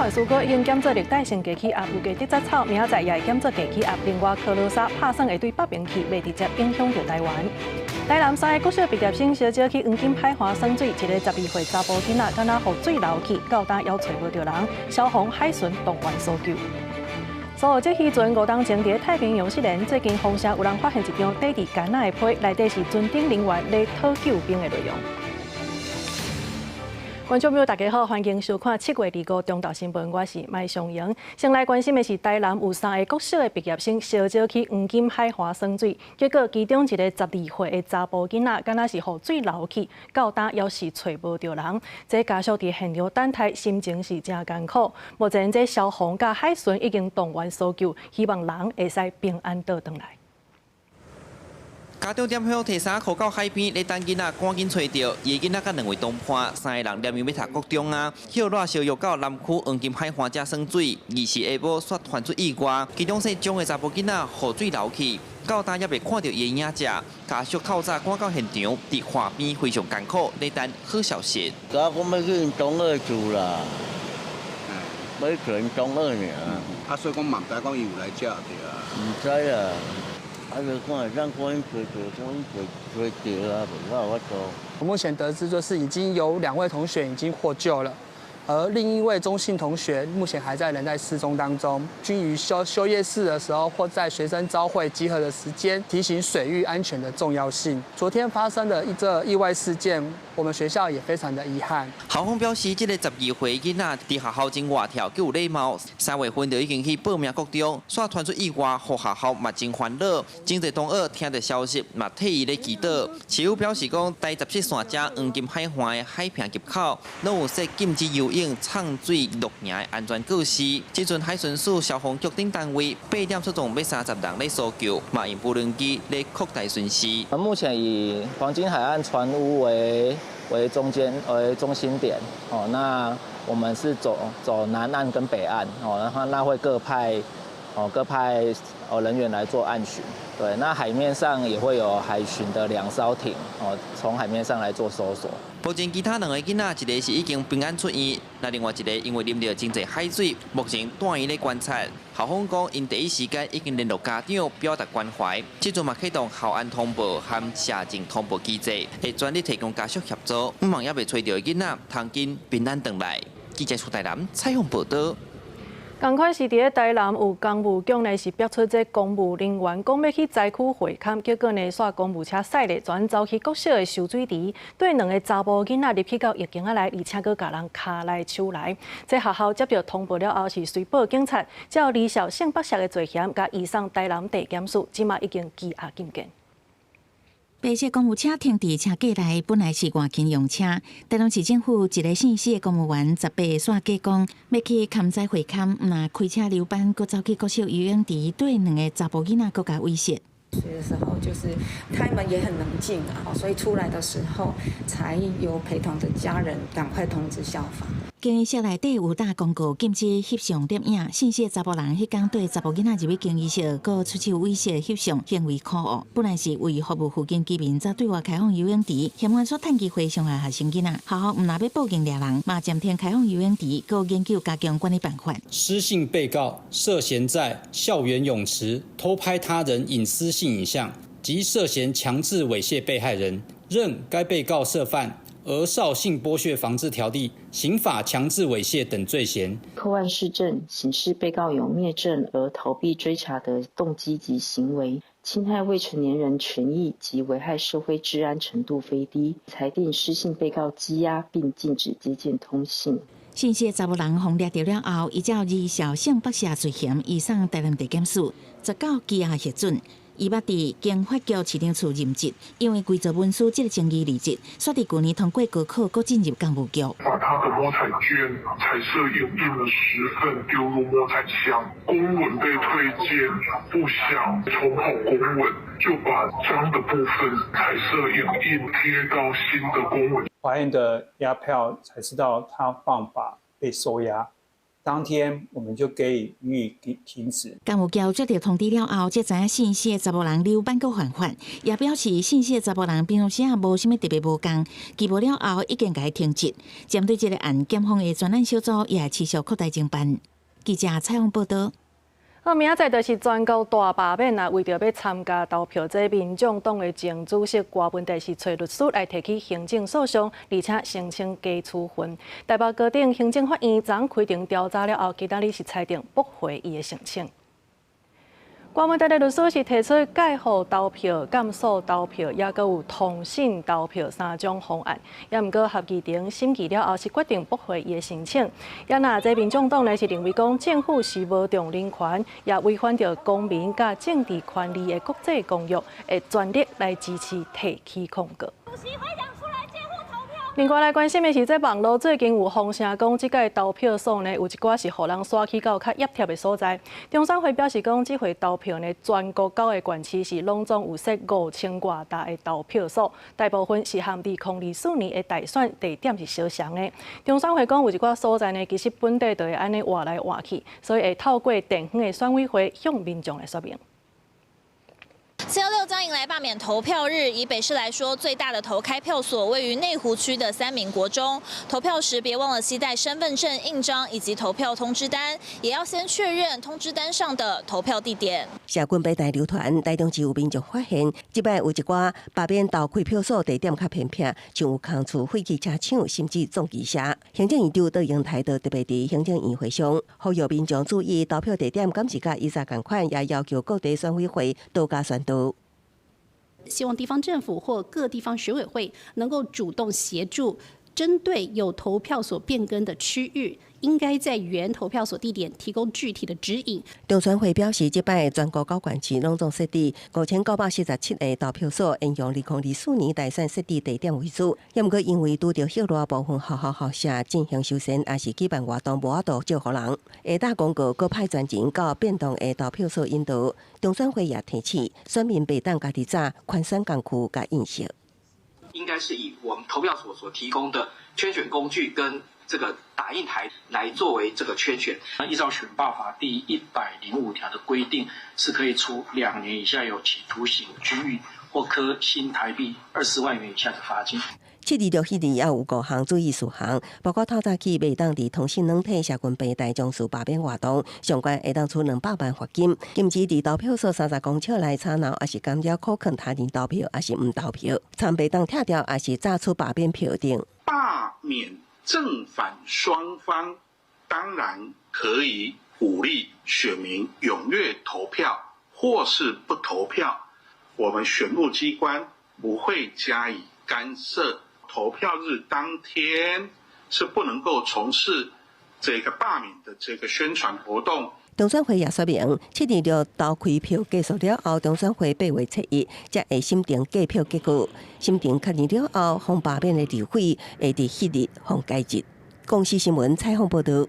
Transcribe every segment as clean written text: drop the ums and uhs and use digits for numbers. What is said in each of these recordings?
环署阁已经检做热带性低气压，预计这只草明仔载也会检做低气压。另外，科罗莎拍算会对北边去，未直接影响到台湾。台南3个国小毕业生小少去黄金海岸耍水，一个12岁查甫囡仔敢若雨水流去，到今还找无到人，消防、海巡动员搜救。所有这时阵5冬前伫太平洋失联，最近风社有人发现一张底伫干那的批，内底是船顶人员咧讨救兵的内容。观众朋友，大家好，欢迎收看7月25中昼新闻，我是麦尚莹。先来关心的是，台南有3个国小的毕业生小少去黄金海岸耍水，结果其中一个12岁的查甫囡仔，敢若是雨水流去，到今也是找无到人。这家属伫现场等待，心情是真艰苦。目前这消防甲海巡已经动员搜救，希望人会使平安倒转来。家长点向提衫靠到海边，咧等囡仔赶紧找到。伊囡仔甲2位同伴，3个人连面要读国中啊，捡热烧药到南区黄金海岸遮耍水。2时下晡煞传出意外，其中姓钟的查甫囡仔雨水流去，到今也未看到伊影者。家属透早赶到现场，伫岸边非常艰苦，咧等好消息。我要去中二住啦，要去中二呢。所以讲嘛，唔知讲伊有来遮对啊。唔知啊。就看让观音追到啊，无法做。我目前得知，就是已经有2位同学已经获救了，而另一位中信同学目前还人在失踪当中。均于休业式的时候，或在学生朝会集合的时间，提醒水域安全的重要性。昨天发生的这意外事件，我们学校也非常的遗憾。校方表示，这个12岁囡仔伫学校真活跳，佮有礼貌。3月份就已经去报名国中，煞传出意外，互学校嘛真烦恼。真侪同学听到消息，嘛替伊咧祈祷。市府表示讲，第17线遮黄金海岸的海坪入口，拢有设禁止游泳、畅水、露营的安全告示。即阵海巡署、消防局等单位8点出动，要30人咧搜救，嘛用无人机咧扩大巡视。目前以黄金海岸船坞为中心点哦，那我们是走南岸跟北岸哦，然后那会各派人员来做岸巡。对，那海面上也会有海巡的2艘艇哦，从海面上来做搜索。目前其他2个囡仔，一个是已经平安出院，那另外一个因为啉到真侪海水，目前住院咧观察。校方讲，因第一时间已经联络家长，表达关怀。即阵嘛启动校安通报和社政通报机制，会全力提供家属协助。希望也未找到的囡仔，通紧平安回来。记者出台南采访报道。同款是伫咧台南有公务局呢，是标出这公务人员讲要去灾区会勘，结果呢，煞公务车驶咧，转走去国小的收水池，对2个查甫囡仔入去到疫情来，而且佫甲人卡来手来。这学校接到通报了后，是随报警察，照李小性剥削的罪嫌，甲移送台南地检署，即马已经羁押禁见。白色公务车停伫车架内，本来是外勤用车。台南市政府一个姓氏的公务员18煞假讲要去勘灾会勘，那开车溜班，佮走去国小游泳池，对2个查甫囡仔佮加威胁。所以的时候，就是他们也很冷静啊，所以出来的时候才由陪同的家人赶快通知消防。更衣室内底有打公告禁止翕相摄影，姓氏查甫人迄天对查甫囡仔入去更衣室，佮出手威胁翕相，行为可恶。本来是为服务附近居民，则对外开放游泳池，嫌犯所趁机回伤害学生囡仔。学校毋若要报警抓人，嘛暂停开放游泳池，佮研究加强管理办法。施信被告涉嫌在校园泳池偷拍他人隐私性影像，及涉嫌强制猥亵被害人，认该被告涉犯《儿少性剥削防治条例》、刑法强制猥亵等罪嫌。扣案事证显示，被告有灭证而逃避追查的动机及行为，侵害未成年人权益及危害社会治安程度非低，裁定施信被告羁押，并禁止接见通信。姓氏查某人被抓到了后，依照2小性剥削罪嫌，移送台南地检署，19羁押核准。伊捌伫经法局市场处任职，因为规则文书这个争议离职，所以去年通过高考，佮进入公务局。把他的摸彩券、彩色影印了10份丢入摸彩箱，公文被推荐，不想重考公文，就把脏的部分彩色影印贴到新的公文。法院的押票才知道他犯法被收押，当天我们就予以停止。干有交接到通知了后，才知影姓谢查某人留班阁返还，也表示姓谢查某人平常时也无啥物特别无共，记无了后已经甲伊停职。针对这个案，检方的专案小组也持续扩大侦办。记者采访报道。好，明仔载就是全国大罢免啊，为着要参加投票，这民众党的前主席郭文埭是找律师来提起行政诉讼，而且声称加处分。台北高等行政法院昨开庭调查了后，今仔日是裁定驳回伊的申请。郭文埭的律师是提出改号投票、减数投票，也阁有通信投票3种方案。也毋过合议庭审议了后是决定驳回伊的申请。也那这民众党呢是认为讲政府是无重人权，也违反着公民甲政治权利的国际公约，会全力来支持提起控告。另外来关心的是，在网络最近有风声讲，即届投票所呢有一寡是互人刷起到较压贴的所在。中选会表示讲，即回投票呢，全国9个县市是拢总有设5000多大的投票所，大部分是和2004年的大选地点是相像的。中选会讲有一寡所在呢，其实本地就会安尼换来换去，所以会透过电访的选委会向民众来说明。416将迎来罢免投票日，以北市来说，最大的投开票所位于内湖区的3民国中。投票时别忘了携带身份证、印章以及投票通知单，也要先确认通知单上的投票地点。社群平台流传，台中市有民众发现，即摆有一寡罢免投开票所地点较偏僻，像有空厝废弃车厂，甚至撞击车。行政院长杜英台特别伫行政院会上呼吁民众注意投票地点敢是甲以前同款，也要求各地选委会多加宣导。希望地方政府或各地方选委会能够主动协助，针对有投票所变更的区域，应该在原投票所地点提供具体的指引。中选会表示，即摆全国9县市拢总设置5947个投票所，沿用2024年大选设置地点为主。也毋过因为拄着许多部分校舍进行修缮，也是举办活动无法度借互人，下打广告，搁派专人到变动的投票所引导。中选会也提醒选民袂当家己早宽选工区甲印象。应该是以我们投票所提供的圈选工具跟这个打印台来作为这个圈选。依照选罢法第105条的规定，是可以处2年以下有期徒刑、拘役或科新台币20万元以下的罚金。7日6日也有5项注意事项，包括透早起袂当伫通讯软体社群平台从事罢免活动，相关会当处200万罚金；禁止伫投票所30公尺内吵闹，也是干扰苛刻他人投票，也是唔投票，参袂当拆掉，也是炸出罢免票顶。罢免正反双方当然可以鼓励选民踊跃投票，或是不投票，我们选务机关不会加以干涉。投票日当天是不能够从事这个罢免的这个宣传活动。中选会也说明，7日6投开票结束了后，中选会8月7日才会审定计票结果。审定确认了后，方罢免的日费会伫迄日方解职。公司新闻采访报道。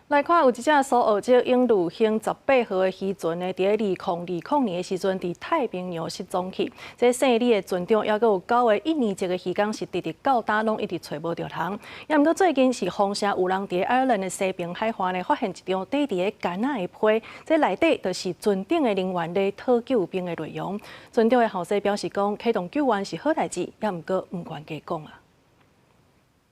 来看，有一只苏澳籍英鲁星18号的渔船呢，伫2020年的时阵，伫太平洋失踪去。这姓李的船长，也阁有9个1年级的渔工是直到打拢一直找无着人。也毋过最近是风声有人伫爱尔兰的西边海岸呢，发现一张底伫个干仔的批，这内底就是船顶的人员咧讨救兵的内容。船长的后生表示讲，启动救援是好代志，也毋过唔愿加讲啊。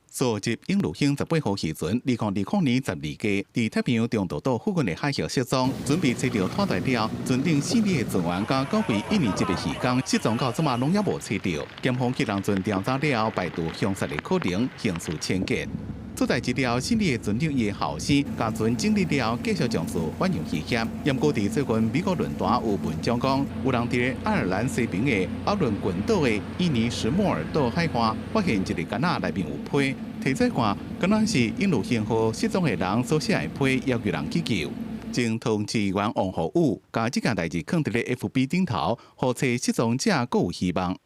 苏澳籍英鲁星18号渔船，2020年12月伫太平洋中途岛附近的海峡失踪，准备找到拖带了船顶4名的船员甲9位1年级的渔工失踪到即马拢也无找到。检方去人船调查了后，排除凶杀的可能，刑事牵结。所在一条新的船长伊的后生，甲船整理了，继续从事远洋渔业。因过伫最近美国论坛有文章讲，有人伫爱尔兰西边的奥伦群岛的伊尼什莫尔岛海岸发现一个干仔内面有批，提出看，敢若是英鲁星号失踪的人所写的批，要求人去救。经通知员王浩武，将这件代志放伫咧 FB 顶头，互找失踪者更有希望。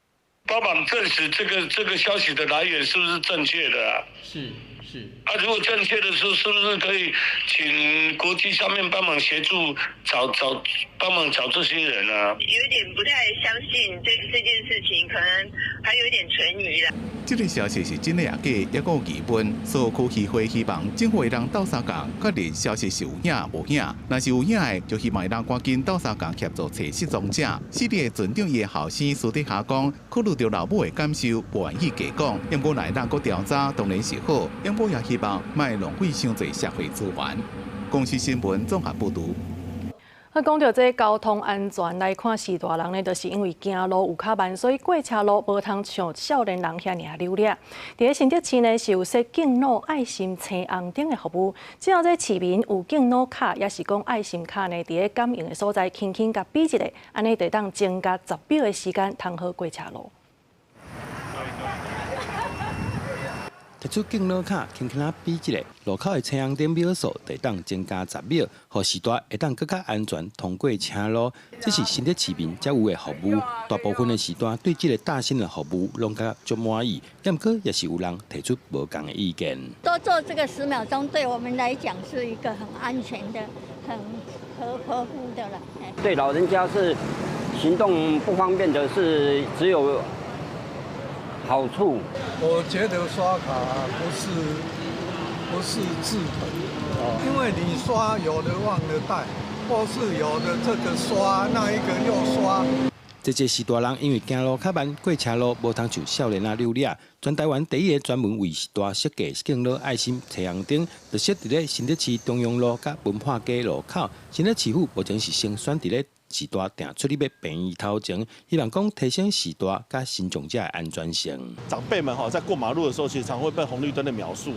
帮忙证实这个消息的来源是不是正确的啊？是。是。如果正确的时候，是不是可以请国际上面帮忙协助帮忙找这些人啊？有点不太相信这件事情，可能还有一点存疑啦。这个消息是真的也假，也有疑问。所有区议会希望政府会让斗相共确认消息是有影无影，若是有影的，就希望让赶紧斗相共协助找失踪者。4日的船长伊的后生私底下讲，考虑到老母的感受，不愿意假讲。要果来让个调查，当然是好。要果也希望莫浪费伤侪社会资源。公司新闻综合报道。讲到这交通安全来看，士大人呢，就是因为行路有较慢，所以过车路无通像少年人遐尔溜达。伫新竹市呢，是有设敬老爱心青红灯的服务，只要这市民有敬老卡，也是讲爱心卡呢，伫咧感应的所在轻轻甲比一下，安尼就当增加10秒的时间，通好过车路。摕出敬老卡，轻轻啊比一下，路口的青红灯秒数会当增加10秒，让时代会当更加安全通过车路。这是新竹市民才有的服务，大部分的时段对这个大型的服务拢感足满意，但过也是有人提出无同的意见。多做这个10秒钟，对我们来讲是一个很安全的、很合乎的了。对老人家是行动不方便的，是只有好处。我觉得刷卡不是治本，因为你刷有的忘了带，或是有的这个刷那一个又刷。这些士大人因为行路较慢，过车路无通像少年啊溜达。全台湾第一个专门为士大设计敬老爱心青红灯，就设伫咧新竹市中央路甲文化街路口。新竹市府目前是先选伫咧士大定出入便宜头前，希望讲提升士大甲新长者的安全性。长辈们在过马路的时候，其实常会被红绿灯的秒数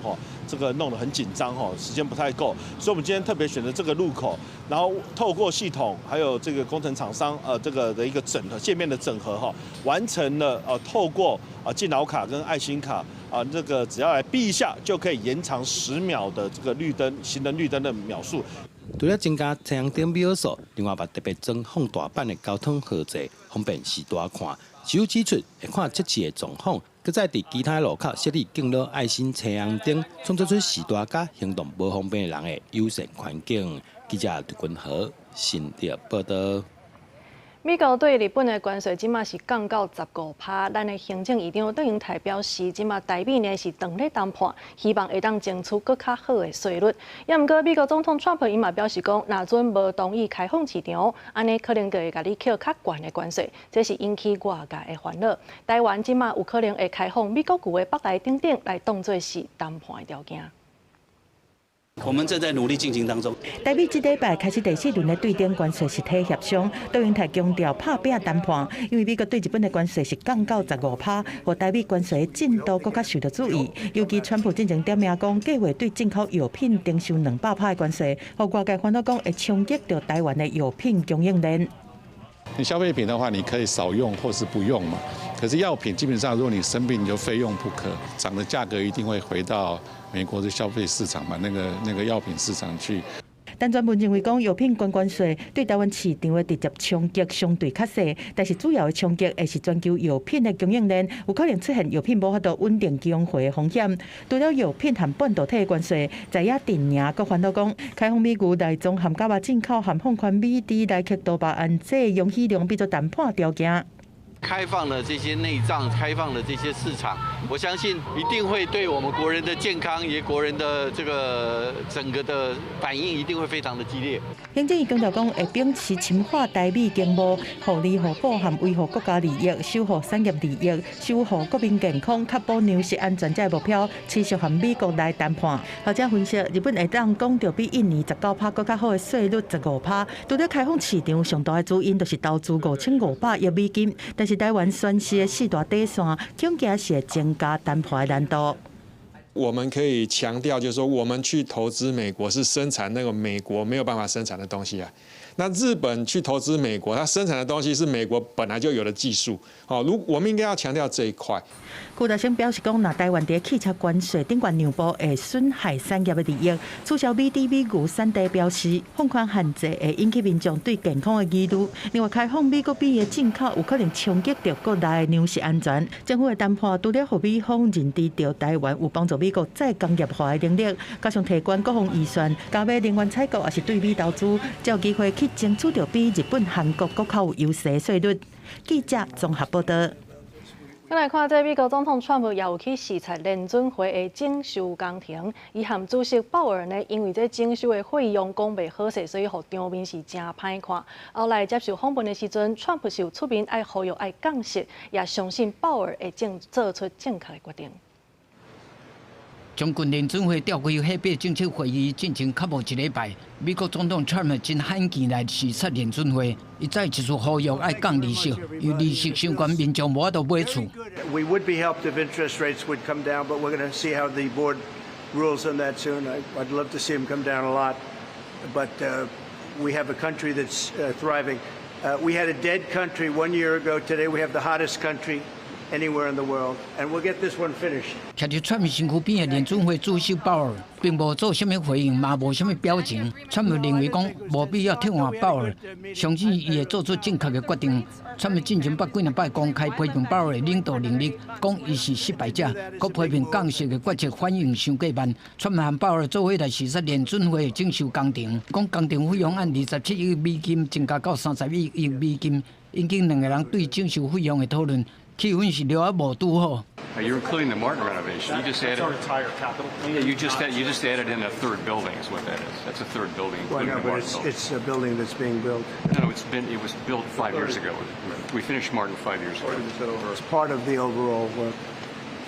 这个弄得很紧张时间不太够，所以我们今天特别选择这个路口，然后透过系统还有这个工程厂商这个的一个整合界面的整合完成了透过敬老卡跟爱心卡这个只要来避一下就可以延长10秒的这个绿灯行人绿灯的秒数。除了增加青红灯秒数，另外也特别装放大版的交通号志，方便士大看。只有指出会看测试的状况，搁再伫其他路口设立敬老爱心青红灯，创造出士大甲行动无方便的人的友善环境。记者杜君豪新竹报道。美国对日本的关税即马是降到15%，咱的行政院长邓英泰表示，即马台美呢是当咧谈判，希望会当争取更较好的税率。也毋过，美国总统川普伊嘛表示讲，若准无同意开放市场，安尼可能就会甲你扣较悬的关税，这是引起外界的烦恼。台湾即马有可能会开放美国旧的北来等等来当作是谈判的条件。我们正在努力进行当中。台美这礼拜开始第4轮的对顶关税实体协商，邓英泰强调拍拼谈判，因为美国对日本的关税是降到15%，和台美关税的进度更较受到注意。尤其川普进前点名讲，计划对进口药品征收200%的关税，和外界烦恼讲会冲击到台湾的药品供应链。你消费品的话，你可以少用或是不用嘛。可是药品基本上，如果你生病，你就非用不可，涨的价格一定会回到美国的消费市场嘛，那个药品市场去。但专门认为讲药品关税对台湾市场的直接冲击相对较小，但是主要的冲击会是全球药品的供应链有可能出现药品无法度稳定供货的风险。除了药品和半导体的关税，在野阵营阁烦恼讲，开放美牛来从含甲肉进口和放宽美猪来克多巴胺这容许量变作谈判条件。开放了这些内脏，开放了这些市场，我相信一定会对我们国人的健康，也国人的这个整个的反应一定会非常的激烈。行政院强调讲，会秉持深化台美经贸、互利互补和维护国家利益、守护产业利益、守护国民健康、确保粮食安全这目标，持续和美国来谈判。学者分析，日本会当讲到比印尼19%更较好的税率15%，除了开放市场上大的主因就是投资5500亿美金，但是台湾宣示的4大底线，恐惊是会增加谈判的难度。我们可以强调，就是说，我们去投资美国是生产那个美国没有办法生产的东西啊。那日本去投资美国，它生产的东西是美国本来就有的技术。我们应该要强调这一块。邱大生表示讲，若台湾在汽车关税顶悬让步，会损害产业的利益。促销美猪美牛产地表示，放宽限制会引起民众对健康的疑虑。另外，开放美国米的进口有可能冲击到国内的粮食安全。政府的谈判除了让美方认知到台湾有帮助美美国再工业化的能力，加上提高国防预算，加码能源采购也是对美投资，才有机会去争取到比日本、韩国国较有优势的税率。记者综合报道。再来看，这美国总统川普也有去视察联准会的整修工程，伊和主席鲍尔呢，因为这整修的费用讲袂好势，所以互场面是真歹看。后来接受访问的时阵，川普是有出面爱呼吁爱降息，也相信鲍尔会做出正确的决定。将军联准会调开货币政策会议进行较无一礼拜，美国总统 Trump 真罕见来视察联准会，伊再一次呼吁爱降利息，因为利息相关民众无法度买厝。We would be helped if interest rates would come down, but we're going to see how the board rules on that soon. I'd love to see them come down a lot, but we have a country that's thriving. We had a dead country 1 year ago. Today we have the hottest country anywhere in the world, and we'll get this one finished. 徛伫川普身躯边的联准会主席鲍尔，并无做什么回应，嘛无什么表情。川普认为讲无必要替换鲍尔，相信伊会做出正确的决定。川普进前捌几两摆公开批评鲍尔的领导能力，讲伊是失败者，佮批评降息的决策反应伤过慢。川普和鲍尔做伙来视察联准会的整修工程，讲工程费用按27亿美金增加到31亿美金，引起两个人对整修费用的讨论。气氛是聊啊无拄好。You're including the Martin renovation. You just added. Yeah, you just added in a third building. Is what that is. That's a third building. Well, no, but it's a building that's being built. No, it was built 5 years ago. We finished Martin 5 years ago. It's part of the overall work.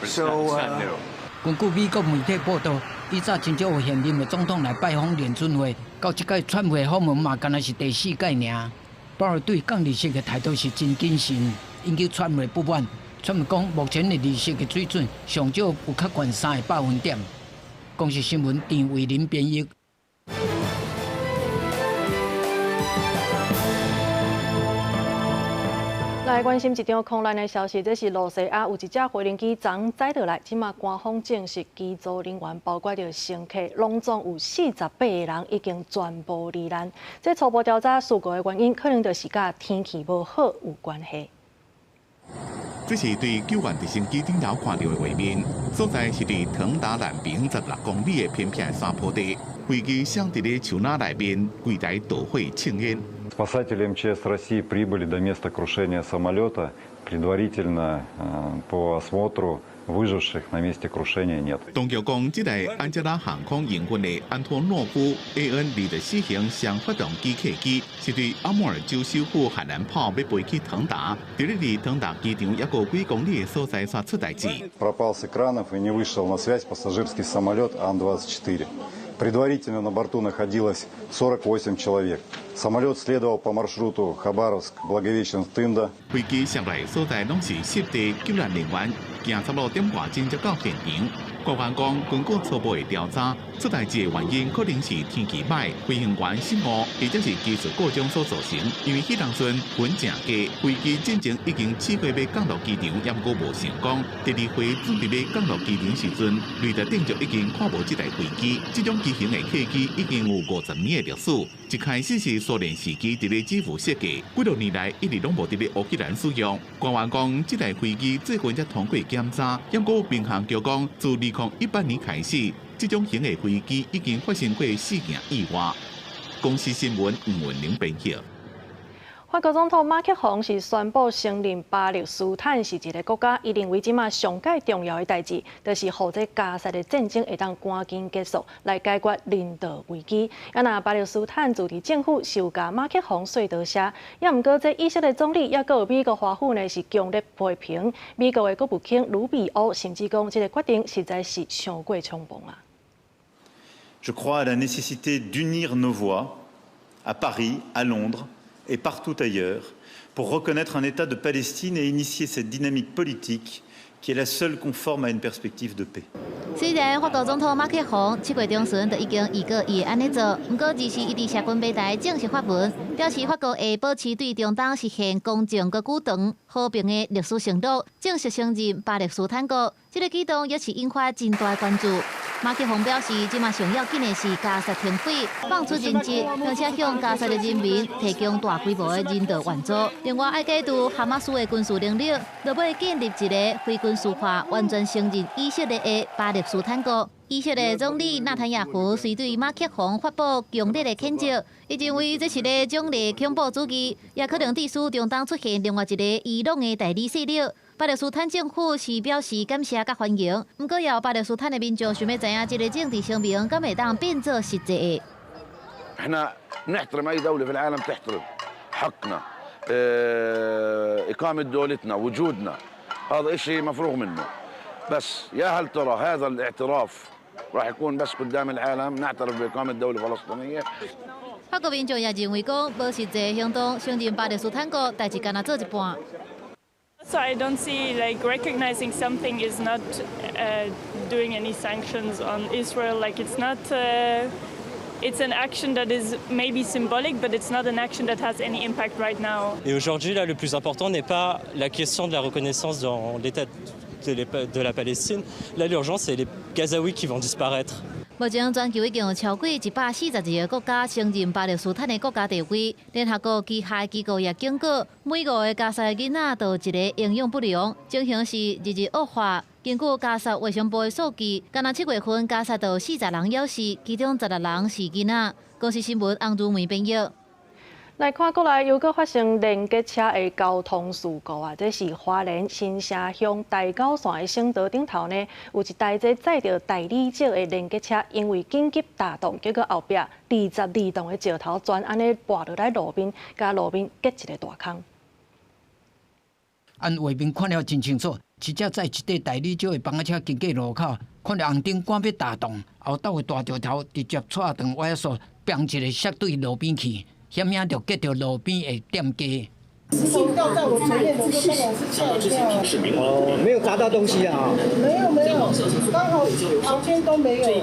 So. It's not new. 根据美国媒体报道，以早真少有现任的总统来拜访联准会，到这届川普访问嘛，敢若是第4届尔。鲍尔对降利息的态度是真谨慎，引起川普的不满。川普讲，目前的利息的水准上少有较悬3个百分点。公视新闻郑伟林编译。来关心一张空难的消息，这是罗西亚有一架飞行机昨载倒来，即马官方证实机组人员包括着乘客，拢总有48个人已经全部罹难。这初步调查事故的原因，可能就是甲天气无好有关系。这是对救援直升机顶头看到的画面，所在是伫长达南平16公里的偏僻山坡地，飞机闪伫咧树林内面，柜台导火庆烟。Спасатели МЧС России прибыли до места крушения самолета. Предварительно по осмотру выживших на месте крушения нет. 当局讲，这台安吉拉航空营运的安托诺夫 AN-24型双发动机客机，是对阿穆尔州首府海南炮要飞去腾达，伫咧离腾达机场约过几公里的所在煞出代志。Пропал с экранов и не вышел на связь пассажирский самолет Ан-24. Предварительно на борту находилось 48 человек. Самолет следовал по маршруту Хабаровск-Благовещенск-Тында. 飞机上来所在拢是湿地救援人员，行3点外钟才到现场。官员讲，根据初步的调查，出代志的原因可能是天气歹、飞行员失误，或者是技术故障所造成。因为迄当阵云正低，飞机进前已经试过要降落机场，也毋过无成功。第二回准备要降落机场时阵，雷达顶就已经看无这台飞机。这种机型的客机已经有50年的历史。一开始是苏联时期伫咧基辅设计，几多年来一直拢无伫咧乌克兰使用。官员讲，这台飞机最近才通过检查，不过民航局讲，自2018年开始，这种型的飞机已经发生过4件意外。公司新闻吴文玲编辑。法国总统马克宏是宣布承认巴勒斯坦是一个国家，伊认为即马上界重要的代志，就是让这加沙的战争会当赶紧结束，来解决人道危机。也那巴勒斯坦自治政府受加马克宏说道下，也毋过这以色列总理也有美国华府呢是强烈批评，美国的国务卿卢比欧甚至讲这个决定实在是伤过冲动啊。Je crois à la nécessité d'unir nos voix à Paris, à Londres.Et partout ailleurs, pour reconnaître un État de Palestine et initier cette dynamique politique qui est la seule conforme à une perspective de paix. 虽然法国总统马克宏7月中旬就已经预告伊会安尼做，不过二是伊伫社群平台正式发文，表示法国会保持对中东实现公正佮久长和平的历史承诺，正式承认巴勒斯坦国。这个举动也是引发真大关注。马克宏表示，即马上要紧的是加沙停火，放出人质，并且向加沙的人民提供大规模的人道援助。另外，要解除哈马斯的军事能力，就要建立一个非军事化、完全承认以色列的巴勒斯坦国。以色列总理纳坦雅胡随对马克宏发布强烈的谴责，伊认为这是个奖励恐怖主义，也可能致使中东出现另外一个伊朗的代理势力。巴勒斯坦政府是表示感谢甲欢迎，不过要巴勒斯坦的民众想要知影这个政治声明敢会当变做实际的。احنا نحترم اي دوله في العالم تحترم حقنا اقامه دولتنا وجودنا هذا شيء مفروغ منه بس يا هل ترى هذا الاعتراف راح يكون بس قدام العالم نعترف باقامه دوله فلسطينيه 法国民众也认为讲无实际行动承认巴勒斯坦国，代志敢若做一半。So I don't see like recognizing something is not doing any sanctions on Israel. Like it's not. It's an action that is maybe symbolic, but it's not an action that has any impact right now. Et aujourd'hui, là, le plus important n'est pas la question de la reconnaissance dans l'État de la Palestine. Là, l'urgence, c'est les Gazaouis qui vont disparaître. 目前，全球已经有超过142个国家承认巴勒斯坦的国家地位。联合国其他机构也警告，每5个加沙的囡仔都有一个营养不良，情形是日日恶化。根据加沙卫生部的数据，今年7月份加沙有40人有事，其中16人是囡仔。公司新闻洪如梅编译。来看国内又搁发生连结车的交通事故啊！这是花莲新社乡大高线的省道顶头呢，有一台载着大理石的连结车，因为紧急打动，结果后壁22栋的石头砖安尼滑落来路边，甲路边结一个大坑。按画面看了真清楚，一只载一块大理石的房车经过路口，看到红灯赶要打动，后斗的大石头直接踹断歪锁，砰一个摔对路边去。险险就结着路边的店家。掉在我前面，这个当然是跳掉。哦，没有砸到东西啊？没有，刚好旁边都没有。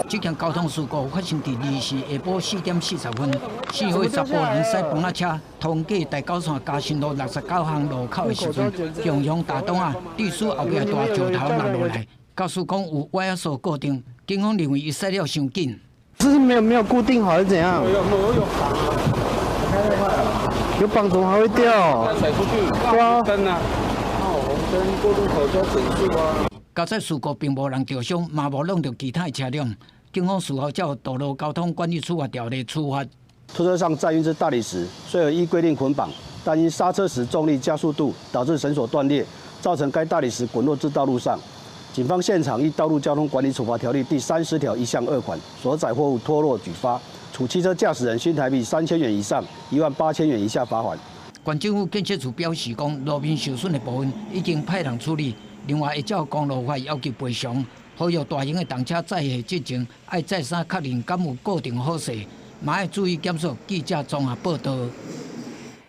这件交通事故发生在24时下晡4点40分，4岁查甫人驶房仔车通过大高线嘉信路69巷路口的时阵，强行打洞啊，致使后壁大石头落落来。告诉讲有歪锁固定，警方认为伊驶了伤紧。是没有固定好还是怎样？有绑啊，有绑怎么还会掉？甩出去，挂灯啊，红灯过路口就要整数啊。交载事故并无人受伤，嘛无弄到其他车辆。警方事后照道路交通管理处罚条例处罚。拖车上载运至大理石，虽有依规定捆绑，但因刹车时重力加速度导致绳索断裂，造成该大理石滚落至道路上。警方现场依《道路交通管理处罚条例》第30条1项2款，所载货物脱落举发，处汽车驾驶人新台币3000元以上18000元以下罚款。县政府建设处表示，讲路面受损的部分已经派人处理，另外会照公路法要求赔偿。呼吁大型的动车载客之前，要再三确认敢有固定好势，嘛要注意检索记者综合报道。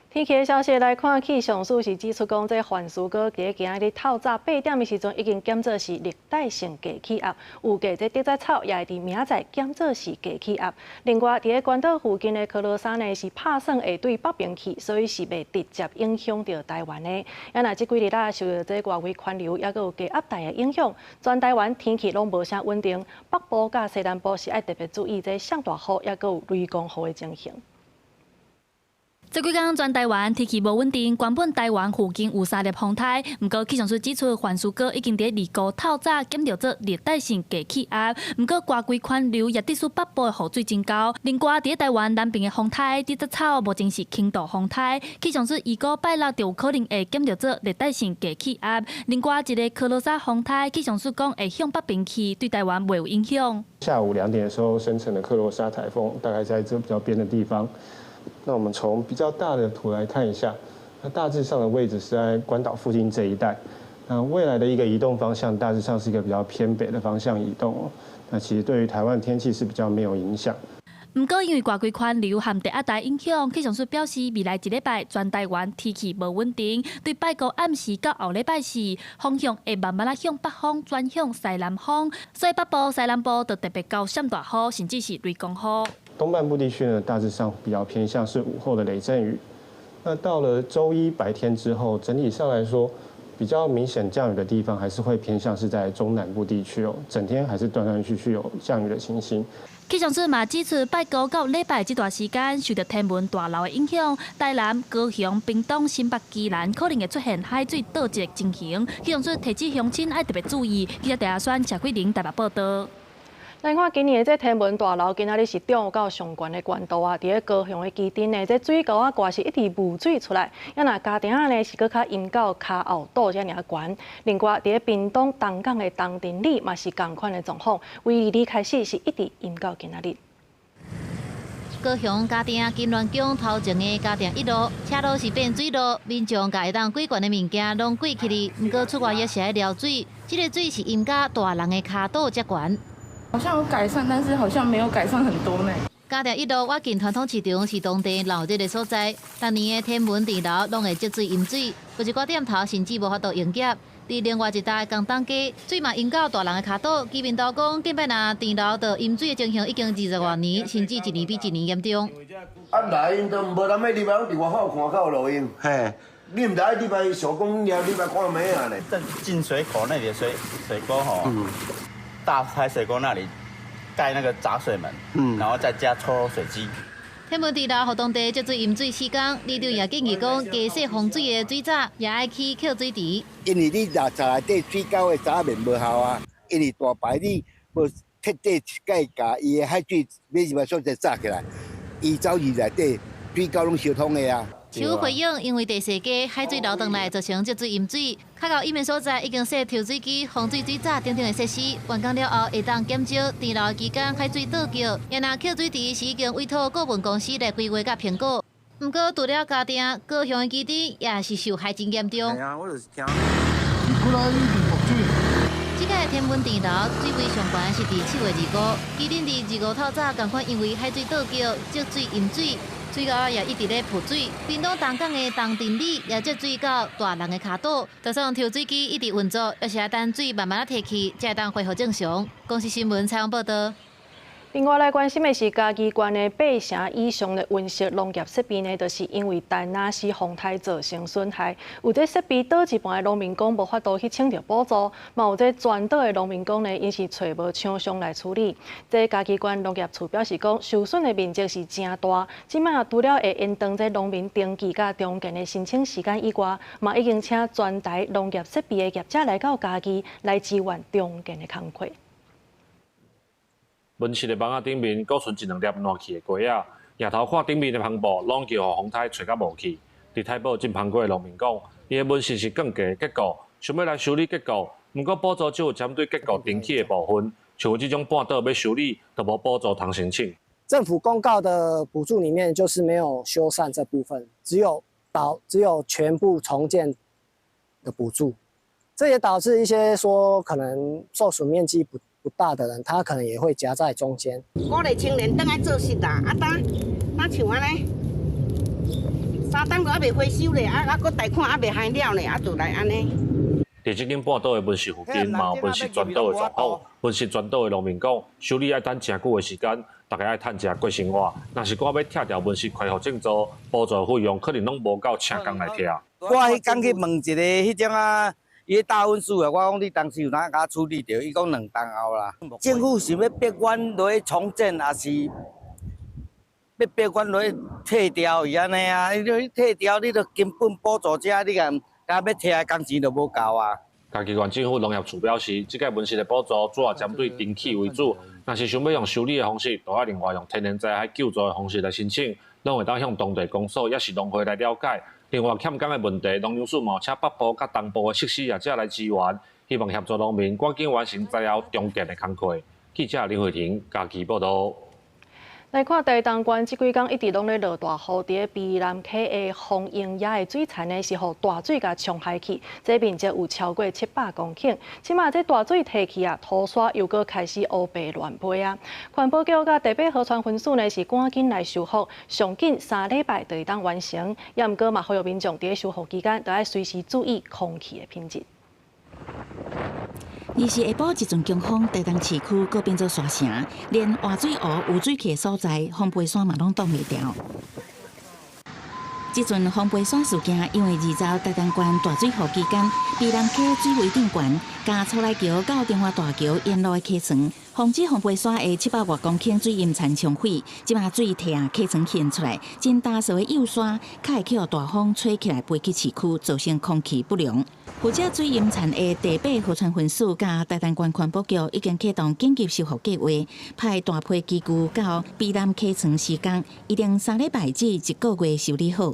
天气的消息来看，气象署是指出讲，这环苏哥今日透早8点的时阵，已经检测是热带性低气压，预计这竹仔草也会伫明仔载检测是低气压。另外，伫个关岛附近的科罗山呢是拍算会对北边去，所以是袂直接影响到台湾的。也若这几日啊，受到这外围环流，也有低压带的影响，全台湾天气拢无啥稳定。北部甲西南部是要特别注意这上大雨，也有雷公雨的情形。这几天全台湾天气无稳定，原本台湾附近有3粒风台，不过气象署指出，环苏哥已经伫2号透早检到做热带性低气压，不过外围环流也致使北部的雨水增高。另外，伫台湾南边的风台竹仔草目前是轻度风台，气象署预估拜六就有可能会检到做热带性低气压。另外一个科罗莎风台，气象署讲会向北边去，对台湾袂有影响。下午2点的时候生成的科罗莎台风，大概在这比较边的地方。那我们从比较大的图来看一下，那大致上的位置是在关岛附近这一带。那未来的一个移动方向，大致上是一个比较偏北的方向移动哦。那其实对于台湾天气是比较没有影响。不过，因为外围环流和低压带影响，气象署表示，未来1礼拜全台湾天气无稳定，对拜五暗时到后礼拜4，方向会慢慢向北方转向西南方，所以北部、西南部就特别高闪大雨，甚至是雷公雨。东半部地区呢，大致上比较偏向是午后的雷阵雨。那到了周一白天之后，整体上来说，比较明显降雨的地方，还是会偏向是在中南部地区哦，整天还是断断续续有降雨的情形。气象署嘛指出，拜五到礼拜这段时间，受到天文大流的影响，台南、高雄、屏东、新北、宜兰可能会出现海水倒积的情形。气象署提醒乡亲要特别注意。记者陈选谢慧玲台北报道。来看今年的这天文大流，今仔日是掌握到上悬的悬度啊！伫咧高雄的基镇呢，这水沟啊挂是一直雾水出来，也那家庭啊呢是搁较阴到骹后肚遮尔悬。另外，伫咧屏东东港的东镇里嘛是同款的状况，为日开始是一直阴到今仔日。高雄嘉定金銮宫头前的嘉定一路，车路是变水路，民众甲会当过悬的物件拢过去哩，毋过出外也是爱撩水，这个水是阴到大人的骹肚遮悬。好像有改善，但是好像没有改善很多呢。嘉定一路我近传统市场是当地闹热的所在，当年的天文地楼拢会积水淹水，有一寡店头甚至无法度营业。伫另外一带江东街，水嘛淹到大人的骹肚，居民都讲，近摆若电楼的淹水的情形已经20多年，甚至一年比一年严重。来因都无人要礼拜拢伫外口看到路用，嘿，你唔来礼拜手工了，礼拜看咩啊嘞？在进水口那里的水沟吼。大排水沟那里盖那个闸水门，然后再加抽水机。天文地楼互当地积水淹水施工，里长也建议讲，加设防水的水闸，也爱去扣水池。因为你垃圾内底水沟的闸面无效啊，因为大排你无彻底盖甲伊的海水要是把所在炸起来，伊走入内底水沟拢相通的啊。市府回应，因为第四阶海水流动来造成积水淹水，较到伊面所在已经设抽水机、防水水闸等等的设施，完工了后会当减少电流期间海水倒桥。也那扣水池是已经委托顾问公司来规划甲评估。不过除了家庭，高雄的基地也是受害真严重。我就是听。这届天文地楼水位上悬是伫7月25，基顶伫25透早同款因为海水倒桥积水淹水。水沟也一直咧铺水，屏东东港的东镇里也积水到大人的骹肚，加上抽水机一直运作，要是等水慢慢提起，才会当恢复正常。公视新闻采访报道。另外来关心的是，嘉义县的8成以上的温室农业设备呢，就是因为丹那斯风台造成损害。有这设备倒一半的农民工无法度去抢到补助，嘛有这全岛的农民工呢，因是找无厂商来处理。这嘉义县农业处表示讲，受损的面积是真大。即卖除了会延长这农民登记甲中间的申请时间以外，嘛已经请全台农业设备的业者来到嘉义来支援中间的工课。温室的网仔顶面，搁存一两粒烂去的瓜仔，抬头看顶面的篷布，拢叫互风台吹甲无去。伫太保种芳果的农民讲，伊的温室是降低结构，想要来修理结构，毋过补助只有针对结构顶起的部分，像有这种半岛要修理，都无补助通申请。政府公告的补助里面就是没有修缮这部分，只有全部重建的补助，这也导致一些说可能受损面积不大的人，他可能也会夹在中间。鼓励青年转来做事啦，当像安尼，3档都还袂回收咧，搁贷款还袂还了呢，就来安尼。伫这间半岛的温室附近，嘛有温室全岛的状况。温室全岛的农民讲，修理要等真久的时间，大家爱趁食过生活。若是讲要拆掉温室开发证照，补助费用可能拢无够请工来拆。我迄天去问一个迄种啊。伊大温数啊，我讲你当时有哪甲处理掉？伊讲2档后啦。政府是要逼阮落去重建，还是要逼阮落去退掉伊安尼啊？你退掉，你著根本补助者，你敢要摕的工钱都无够啊！嘉义县政府农业处表示，这个温室的补助主要针对电气为主，若是想要用修理的方式，就要另外用天然灾害救助的方式来申请，拢会当向当地公所也是农会来了解。另外欠工的问题，农粮署嘛请北部甲东部的设施业者来支援，希望协助农民赶紧完成灾后重建的工课。记者林慧婷嘉义报道。来看台东县这几天一直拢咧落大雨，伫卑南溪的丰英野的水田呢，是互大水甲冲害去，这面积有超过700公顷。即马这大水提去啊，土沙又搁开始乌白乱飞啊。环保局甲台北河川分署呢是赶紧来修复，上紧3礼拜就会当完成。也毋过嘛，呼吁民众伫修复期间，都要随时注意空气的品质。日是下晡一阵强风，台东市区搁变做沙城，连活水湖有水气的所在，风背山嘛拢挡袂掉。这阵风杯山事件，因为二早台东县大水河期间，避南溪水位顶悬，加草来桥到中华大桥沿路的溪床，防止风杯山的700多公顷水淹田冲毁。即马水退啊，溪床现出来，真大数的幼山，较会去互大风吹起来飞去市区，造成空气不良。负责水淹田的第8河川分署甲台东县环保局已经启动紧急修复计划，派大批机具到避南溪床施工，一定3礼拜至1个月修理好。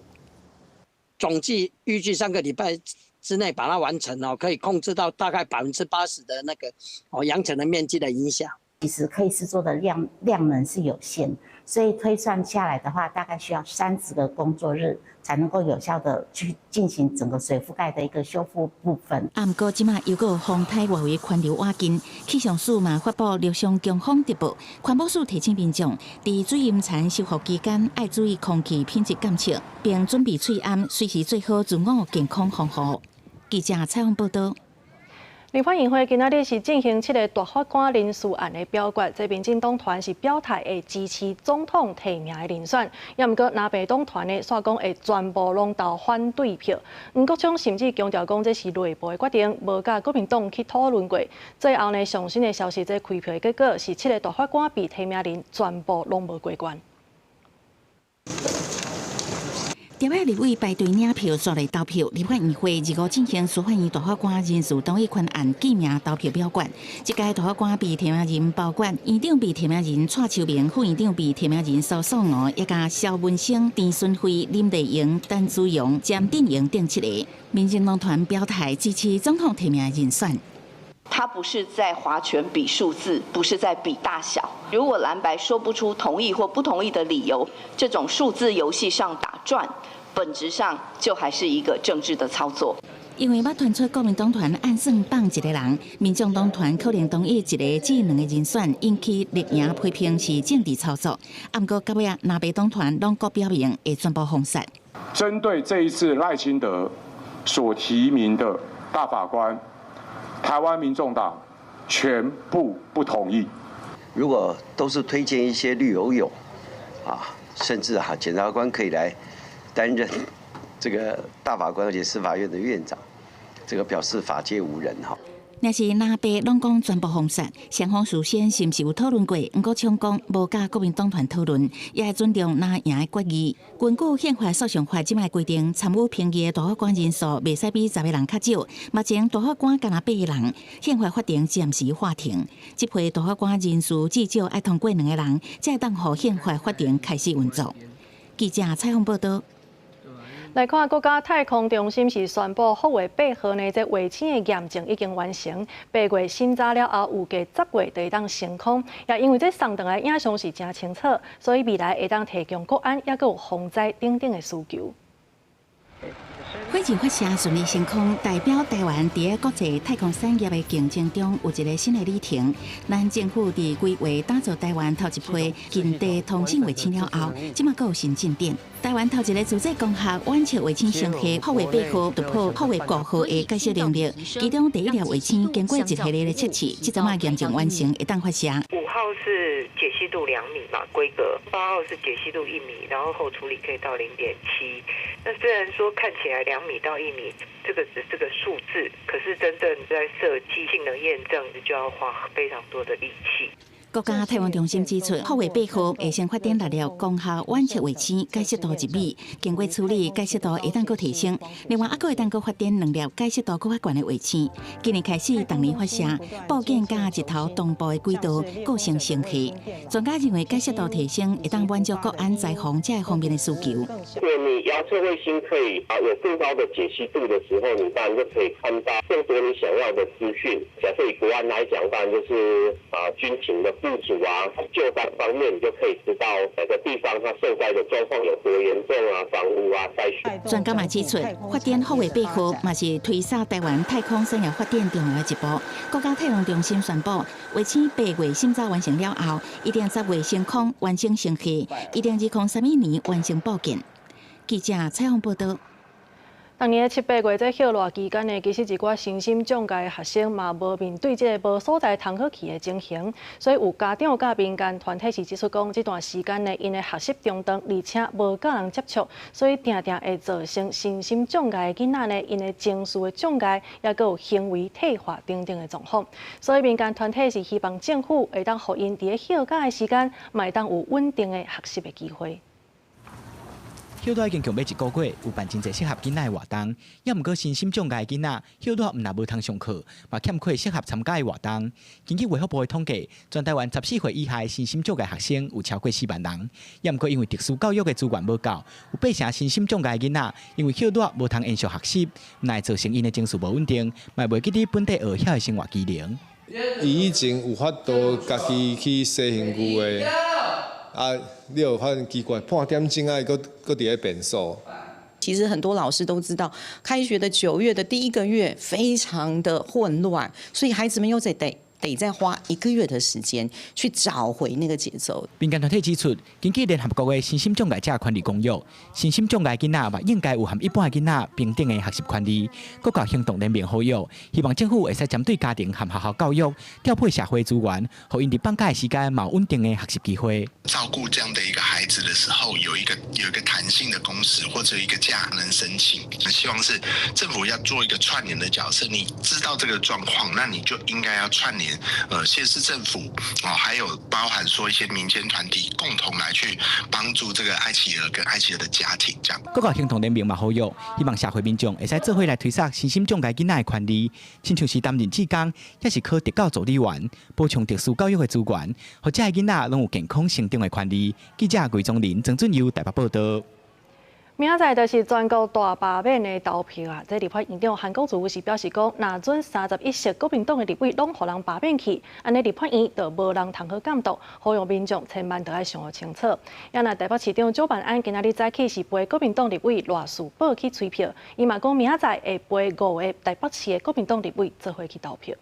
总计预计3个礼拜之内把它完成哦，可以控制到大概80%的那个扬尘的面积的影响。其实可以施作的量能是有限，所以推算下来的话，大概需要30个工作日才能够有效的去进行整个水覆盖的一个修复部分。不过，即马又有风台外围环流瓦近，气象署嘛发布陆上强风特报，环保署提醒民众，伫水淹田修复期间，要注意空气品质监测，并准备喙安，随时做好自我健康防护。记者采访报道。立法院会今仔日是进行7个大法官人事案的表决，这民进党团是表态会支持总统提名的人选，也毋过南北党团呢煞讲会全部拢投反对票。吴国昌甚至强调讲这是内部的决定，无甲国民党去讨论过。最后呢，上新的消息，这开票的结果是7个大法官被提名人全部拢无过关。台北立委排队领票，刷来投票。立法院会25进行司法院大法官人事同意权案记名投票表决。这届大法官被提名人包括院长被提名人蔡秋明、副院长被提名人苏素娥，也加肖文生、陈顺辉、林丽莹、陈子荣、詹定营等7个。民进党团表态支持总统提名人选。他不是在划拳比数字，不是在比大小。如果蓝白说不出同意或不同意的理由，这种数字游戏上打转，本质上就还是一个政治的操作。因为要团出国民党团按算放1个人，民众党团可能同意1个至2个人选，引起绿营批评是政治操作。不过到尾南北党团拢各表明会全部封杀。针对这一次赖清德所提名的大法官，台湾民众党全部不同意。如果都是推荐一些绿油油，甚至检察官可以来担任这个大法官，而且司法院的院长，这个表示法界无人哈。若是南北拢讲全部封杀，双方事先是毋是有讨论过？不过枪讲无甲国民党团讨论，也会尊重哪赢的决议。根据宪法诉讼法即卖规定，参与评议的大法官人数袂使比10个人较少。目前大法官敢若8个人，宪法法定暂时法庭。这批大法官人数至少要通过2个人，才会当互宪法法庭开始运作。记者采访报道。来看国家太空中心是宣布，福卫8号呢，这卫星的验证已经完成，8月审查了后，预计10月就会当升空。也因为这送回来影像是真清楚，所以未来会当提供国安也佮有防灾等等的需求。火箭发射顺利升空，代表台湾伫国际太空产业的竞争中有一个新的里程。咱政府伫规划打造台湾头一批近地通信卫星了后，即马阁有新进展。台湾头一个自制工学远程卫星升空福卫8号突破福卫9号的解析能力，其中第1条卫星经过一系列的测试，即阵啊验证完成，会当发射。5号是解析度2米嘛规格，8号是解析度1米，然后后处理可以到0.7。那虽然说看起来2米到1米，这个只是个数字，可是真正在设计性能验证就要花非常多的力气。国家太空中心指出，福卫8号会先发展6粒光学远程卫星，解析度1米，经过处理，解析度会当阁提升。另外，还会当阁发展2粒解析度更较悬的卫星。今年开始，同年发射，部件加一头同步的轨道，构成升起。专家认为，解析度提升会当满足国安在防这方面的需求。如果你遥测卫星可以有更高的解析度的时候，你当然就可以看到更多你想要的资讯。假设以国安来讲，当然就是军情的部署救灾方面，你就可以知道哪个地方它受灾的状况有多严重房屋灾区。专家嘛指出，发展福卫8号嘛是推动台湾太空产业发展重要的一步。国家太空中心宣布，卫星8月审查完成了后，一定10月升空完成升起，一定2031年完成部件。记者采访报道。当年7、8月在歇热期间呢，其实一寡身心障碍的学生嘛，无面对这个无所在通好去的情形，所以有家长甲民间团体是指出讲，这段时间呢，因的学习中断，而且无甲人接触，所以定定会造成身心障碍的囡仔呢，因的情绪的障碍，也佮有行为退化等等的状况。所以民间团体是希望政府会当互因伫咧休假的时间，嘛会当有稳定的学习的机会。 休大已经强要1个月，有办真侪适合囡仔的活动，也毋过身心障碍的囡仔休大毋但无通上课，嘛欠缺适合参加的活动。根据卫福部的统计，全台湾14岁以下的身心障碍学生有超过4万人，也毋过因为特殊教育的资源无够，有8成身心障碍的囡仔因为休大无通延续学习，乃造成因的情绪无稳定，嘛袂记伫本地学晓的生活技能。伊以前有法度家己去洗身躯的。 啊，你有发现奇怪，半点钟啊，搁伫咧变数。其实很多老师都知道，开学的9月的第1个月非常的混乱，所以孩子们又得再花1个月的时间去找回那个节奏。民间团体指出，根据联合国的身心障碍者权利公约，身心障碍囡仔嘛应该有和一般的囡仔平等的学习权利。国家行动联盟呼吁，希望政府会使针对家庭和学校教育，调配社会资源，让因伫放假的时间有稳定的学习机会。照顾这样的一个孩子的时候，有一个弹性的工时或者一个假能申请。希望是政府要做一个串联的角色，你知道这个状况，那你就应该要串联。 县市政府还有包含说一些民间团体共同来去帮助这个爱奇儿跟爱奇儿的家庭，这样。国家行动联盟嘛呼吁，希望社会民众会使做伙来推动身心障碍囡仔的权利，亲像是担任志工，也是考特教助理员，补充特殊教育的资源，或者囡仔拢有健康成长的权利。记者魏宗林、郑俊佑台北报道。 明仔载就是全国大罢免的投票啊！这立法院长韩国瑜是表示讲，若准31席国民党的立委拢互人罢免去，安尼立法院就无人通好监督，呼吁民众千万得爱想清楚。也那台北市长蒋万安今仔日早起是陪国民党立委赖士宝去催票，伊嘛讲明仔载会陪5个台北市的国民党立委做伙去投票。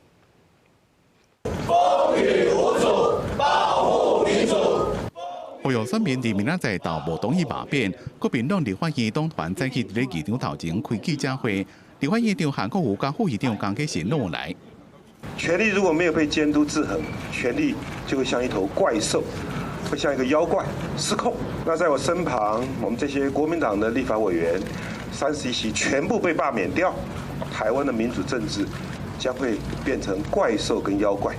风雨无阻，保护民主。 呼吁选民伫明仔载投无同意罢免，国民党立法院党团早起伫咧议场头前开记者会，立法院长韩国瑜甲副议长江启臣拢来。权力如果没有被监督制衡，权力就会像一头怪兽，会像一个妖怪失控。那在我身旁，我们这些国民党的立法委员，31席全部被罢免掉，台湾的民主政治将会变成怪兽跟妖怪。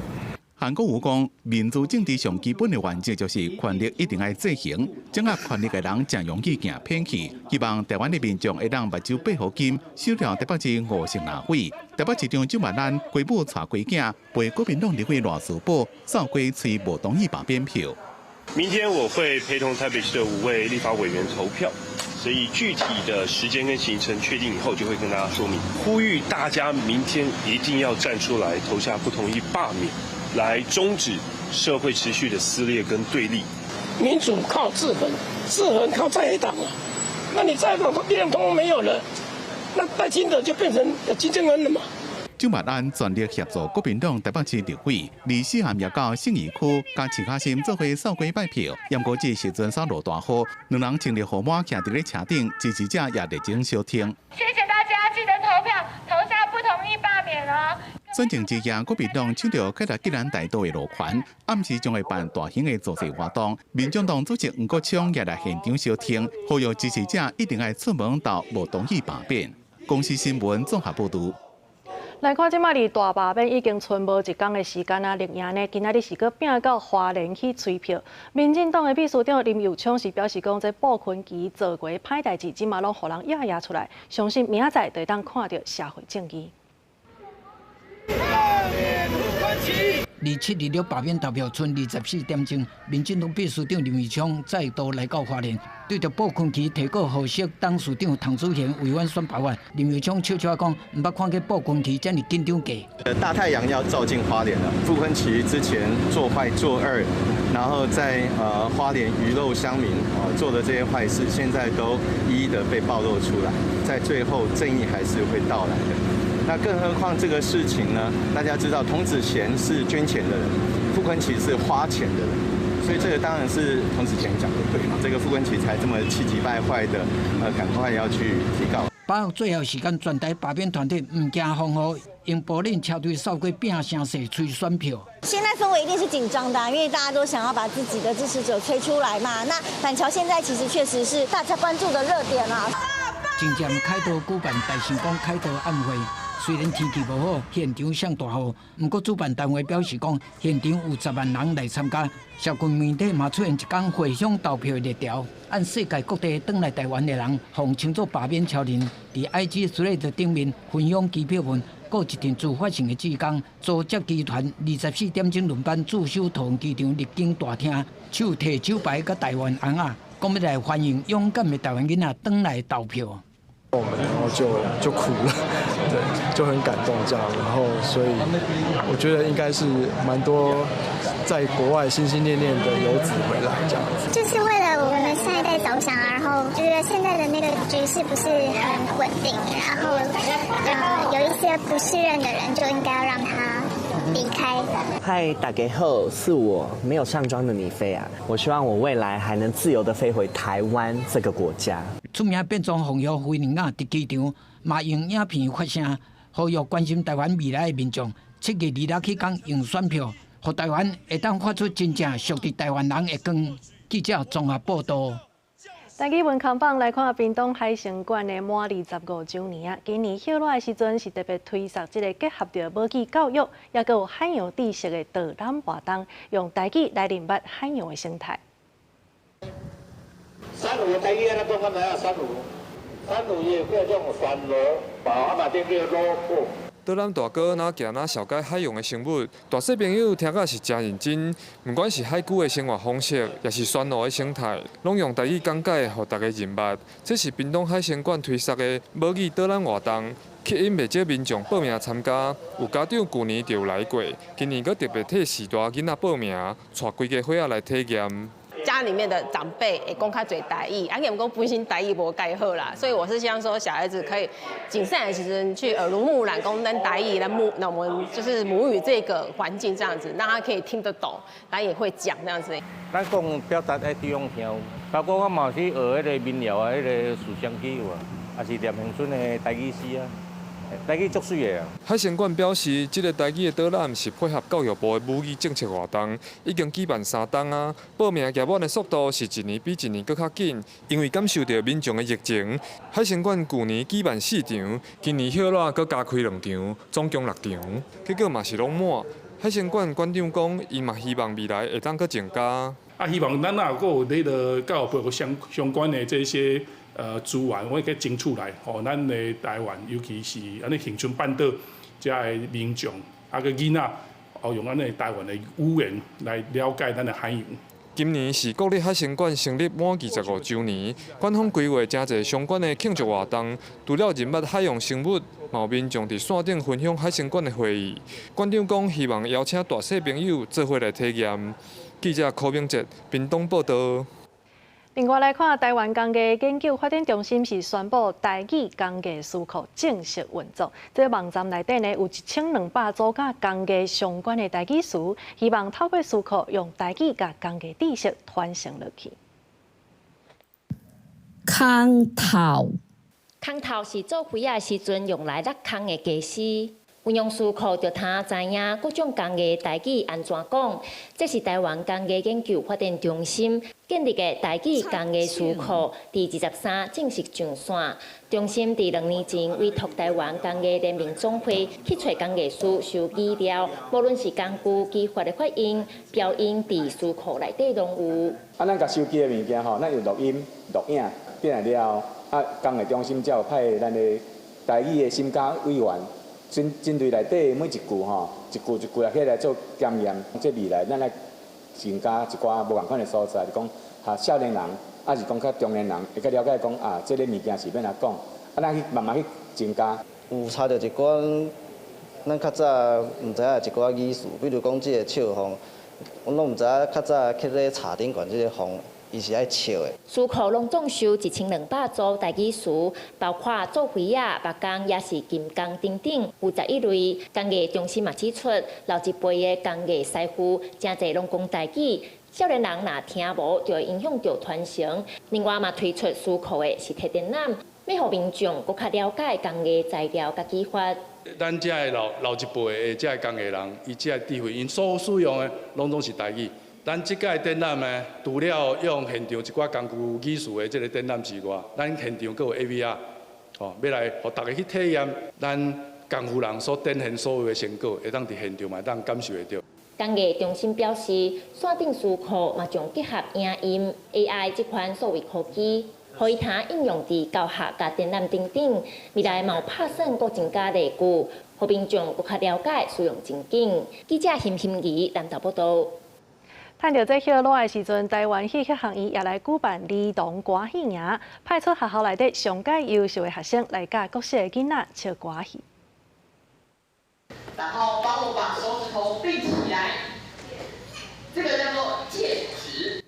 韩国瑜讲，民主政治上基本的原则就是权力一定要执行，掌握权力的人真容易行偏去。希望台湾的民众会当目睭闭好金，守住台北市5席立委。台北市长蒋万安规母带规囝，陪国民党立委赖士宝扫过催无同意罢免票。明天我会陪同台北市的5位立法委员投票，所以具体的时间跟行程确定以后，就会跟大家说明。呼吁大家明天一定要站出来投下不同意罢免。 来终止社会持续的撕裂跟对立。民主靠制衡，制衡靠在野党啊。那你在野党力量通通没有了，那赖清德就变成金正恩了嘛。蒋万安全力协助国民党台北市立委，李世涵也到信义区甲徐嘉欣做伙扫街拜票。杨国志时阵扫落大雨，两人穿着雨帽徛伫咧车顶，支持者也热情相听。谢谢大家，记得投票，投下不同意罢免哦。 选前之夜，国民党抢到凯达吉兰大道的路权，暗时将会办大型的造势活动。民众党主席黄国昌也来现场相听，呼吁支持者一定要出门投无同意罢免。公司新闻综合报道。来看即摆离大罢免已经剩无1天的时间啊，立营呢今仔日是搁拼到花莲去催票。民进党的秘书长林佑昌是表示讲，这布困期做过歹代志，即马拢互人压出来，相信明仔载就会当看到社会正义。 27日了罢免投票剩24点钟，民进党秘书长林义昌再度来到花莲，对着布困期提告获释董事长唐子贤违反选罢法，林义昌悄悄讲，唔捌看见布困期这么紧张过。大太阳要照进花莲了，傅昆萁之前做坏做恶，然后在花莲鱼肉乡民做的这些坏事，现在都一一的被暴露出来，在最后正义还是会到来的。 那更何况这个事情呢？大家知道，童子贤是捐钱的人，傅昆萁是花钱的人，所以这个当然是童子贤讲的对嘛。这个傅昆萁才这么气急败坏的，赶快要去提告。把握最后时间，全台罢免团队唔惊风雨，用步领车队扫过拼声势催选票。现在氛围一定是紧张的，因为大家都想要把自己的支持者催出来嘛。那板桥现在其实确实是大家关注的热点啊。真正凯道举办大成功凯道晚会。虽然天气无好，现场上大雨，不过主办单位表示讲，现场有10万人来参加。社群媒体嘛出现一天回乡投票的热潮，按世界各地返来台湾的人，奉称作罢免超人，伫 IG Threads 顶面分享机票文，过一阵自发性的志工，组接集团24点钟轮班驻守桃园机场入境大厅，手提手牌甲台湾红啊，讲要来欢迎勇敢的台湾囡仔返来投票。然后就哭了，对，就很感动这样。然后所以我觉得应该是蛮多在国外心心念念的游子回来这样子。就是为了我们下一代着想，然后觉得现在的那个局势不是很稳定，然后有一些不适任的人就应该要让他离开。嗨，大家好，是我没有上妆的米菲啊。我希望我未来还能自由地飞回台湾这个国家。出名变装红药飞人啊，伫机场嘛用影片发声，呼吁关心台湾未来的民众，7月26日起讲用选票，互台湾会当发出真正属于台湾人的光。记者综合报道。台语文康榜来看屏东海参馆的满25周年啊！今年秀热的时阵是特别推崇这个结合着母语教育，也有海洋知识的导览活动，用台语来认识海洋的生态。珊瑚台语安怎讲？来啊，珊瑚，珊瑚也叫种珊瑚，宝啊嘛顶叫螺布。导览大哥哪行哪了解海洋的生物，大小朋友听甲是真认真。不管是海龟的生活方式，也是珊瑚的生态，拢用台语讲解，互大家认捌。这是屏东海参馆推出的母语导览活动，吸引袂少民众报名参加。有家长去年就有来过，今年佫特别替时大囡仔报名，带规家伙仔来体验。家里面的长辈会讲较侪台语，因为讲本身台语无介好啦，所以我是希望说小孩子可以谨慎的时阵去耳濡目染，讲咱台语，那我们就是母语这个环境这样子，让他可以听得懂，然后也会讲这样子。咱讲表达的地方听，包括我嘛去学迄个民谣啊，迄个思想曲有啊，也是念恒春的台语诗啊。台语足水的啊！海参馆表示，这个台语的导览是配合教育部的母语政策活动，已经举办3档啊。报名入满的速度是一年比一年搁较紧，因为感受到民众的热情。海参馆去年举办4场，今年秀热搁加开2场，总共6场，结果嘛是拢满。海参馆馆长讲，伊嘛希望未来会当搁增加。希望咱也有迄个教育部相关的这些。资源我可以争取来，吼，咱的台湾，尤其是安尼恒春半岛遮的民众，个囡仔，用安尼台湾的语言来了解咱的海洋。今年是国立海参馆成立满25周年，馆方规划真侪相关的庆祝活动，除了认捌海洋生物，有民众伫线顶分享海参馆的会议。馆长讲，希望邀请大小朋友做伙来体验。记者柯明哲，屏东报道。另外来看，台湾工艺研究发展中心是宣布台语工艺书库正式运作。这个网站内底呢有1200组甲工艺相关的台语词，希望透过书库用台语甲工艺知识传承落去。空头是做花仔时阵用来落空的技师。运用书库就他知影各种工艺台语安怎讲，这是台湾工艺研究发展中心建立的台语工艺书库第23正式上线。中心伫2年前委托台湾工艺联名总会去找工艺师收资料，无论是工具、技法的发音、表音，伫书库内底拢有。咱甲收集的物件咱用录音、录影变来了，工艺中心才有派咱的台语的心家委员。针对内底每一句一句起来做检验，这未来咱来增加一寡无共款的所在，就讲少年人，是讲较中年人会较了解讲这个物件是要哪讲，咱去慢慢去增加。有查到一寡咱较早唔知影一寡语词，比如讲这个笑风，我拢唔知影较早去咧茶顶管这个风。伊是爱笑的。书库拢总收1200组台语词，包括做花仔、木工，也是金工等等，有11类。工艺中心嘛指出，老一辈的工艺师傅真侪拢讲台语，少年人若听无，就会影响到传承。另外嘛推出书库的实体展览，要互民众更加了解工艺材料甲技法。咱遮的老一辈的遮的工艺人，伊遮的智慧，因所使用的拢是台语。咱即届展览呢，除了用现场一寡工具艺术的这个展览之外，咱现场阁有 AVR， 哦，要来互大家去体验咱工夫人所展现所有的成果，会当伫现场嘛当感受得到。工艺中心表示，线顶书库嘛将结合影音、AI 这款数位科技，可以通应用伫教学甲展览等等。未来嘛有打算阁增加例句，互民众更加了解使用情景。记者辛怡南投报道。趁着这热热的时阵，台湾戏剧学院也来举办儿童歌戏营，派出学校内底上届优秀的学生来教各式的囡仔唱歌戏。然后帮我把手指头并起来，这个叫做戒指。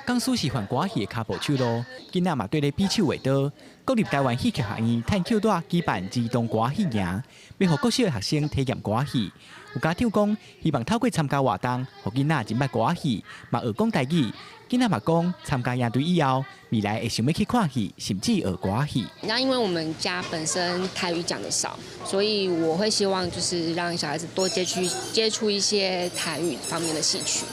江苏是换歌戏的脚步手路，囡仔嘛对咧比手画刀。国立台湾戏剧学院趁口带举办儿童歌戏营，要互各小学生体验歌戏。有家长讲，希望透过参加活动，互囡仔认捌歌戏，嘛学讲台语。囡仔嘛讲，参加营队以后，未来会想要去看戏，甚至学歌戏。那因为我们家本身台语讲得少，所以我会希望就是让小孩子多接触一些台语方面的戏曲。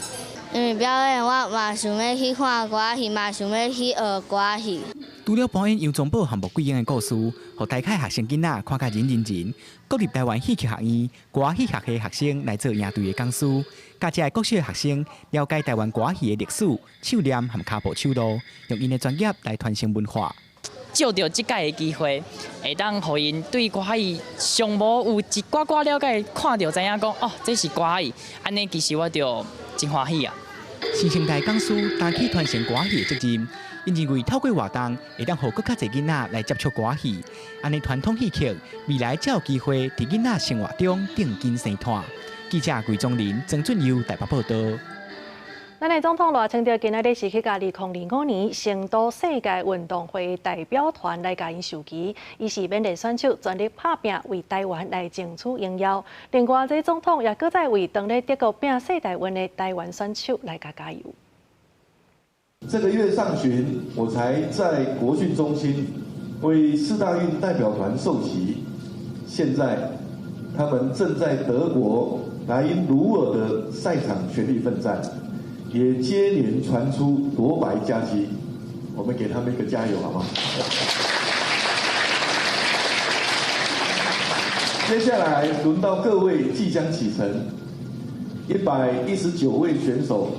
因为表演，我嘛想要去看歌戏，嘛想要去学歌戏。除了表演杨宗保和穆桂英的故事，互台开学生囡仔看甲认真。国立台湾戏剧学院歌戏学系学生来做营队的讲师，教这各小学生了解台湾歌戏的历史、手念和脚步手路，用因的专业来传承文化。借着这届的机会，会当互因对歌戏尚无有一寡寡了解，看到知影讲哦，这是歌戏，安尼其实我就真欢喜啊。新生代讲师担起传承歌戏的责任，因认为透过活动会当互更较侪囡仔来接触歌戏，安尼传统戏曲未来才有机会伫囡仔生活中定根生炭。记者桂宗林、曾俊佑台北报道。咱的总统赖清德今仔日是去甲2025年成都世界运动会代表团来甲因授旗，伊是缅甸选手，全力打拼为台湾来争取荣耀。另外，这总统也搁再为当咧德国拼世大运的台湾选手来加油。这个月上旬，我才在国训中心为世大运代表团授旗，现在他们正在德国莱茵鲁尔的赛场全力奋战。也接连传出夺白佳绩，我们给他们一个加油，好吗？接下来轮到各位即将启程，119位选手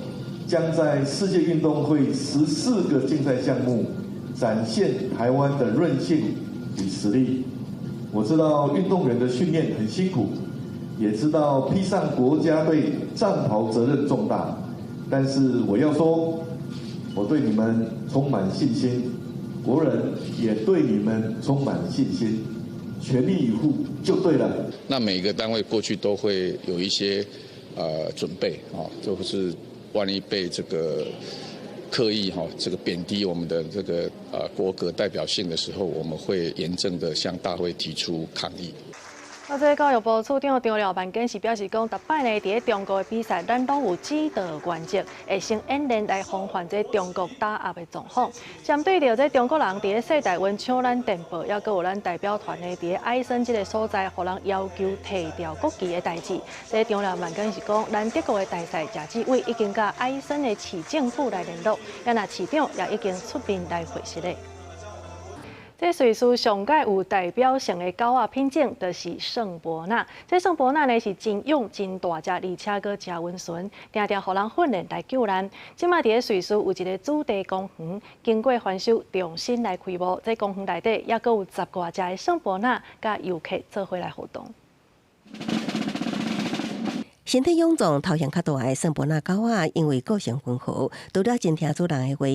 将在世界运动会14个竞赛项目展现台湾的韧性与实力。我知道运动员的训练很辛苦，也知道披上国家队战袍责任重大。但是我要说，我对你们充满信心，国人也对你们充满信心，全力以赴就对了。那每个单位过去都会有一些准备啊，就是万一被这个刻意这个贬低我们的这个国格代表性的时候，我们会严正的向大会提出抗议。这教育部处长张廖万坚是表示讲，逐摆呢伫中国的比赛，咱拢有指导原则，会先演练来防范这中国打压的状况。针对着这中国人伫世大运抢咱电报，也搁有咱代表团呢伫爱森这个所在，互人要求退掉国旗的代志。这张廖万坚是讲，咱德国的大赛贾志伟已经甲爱森的市政府来联络，也那市长也已经出面来回实咧。这瑞士上届有代表性的狗仔品种，就是圣伯纳。这圣伯纳呢是真勇、真大只，而且阁真温顺，常常互人训练来救人。即马伫咧瑞士有一个主题公园，经过翻修重新来开幕。这公园内底也阁有10多只的圣伯纳，甲游客做伙来互动。身体臃肿、头型较大的圣伯纳狗仔，因为个性温和，除了真听主人的话，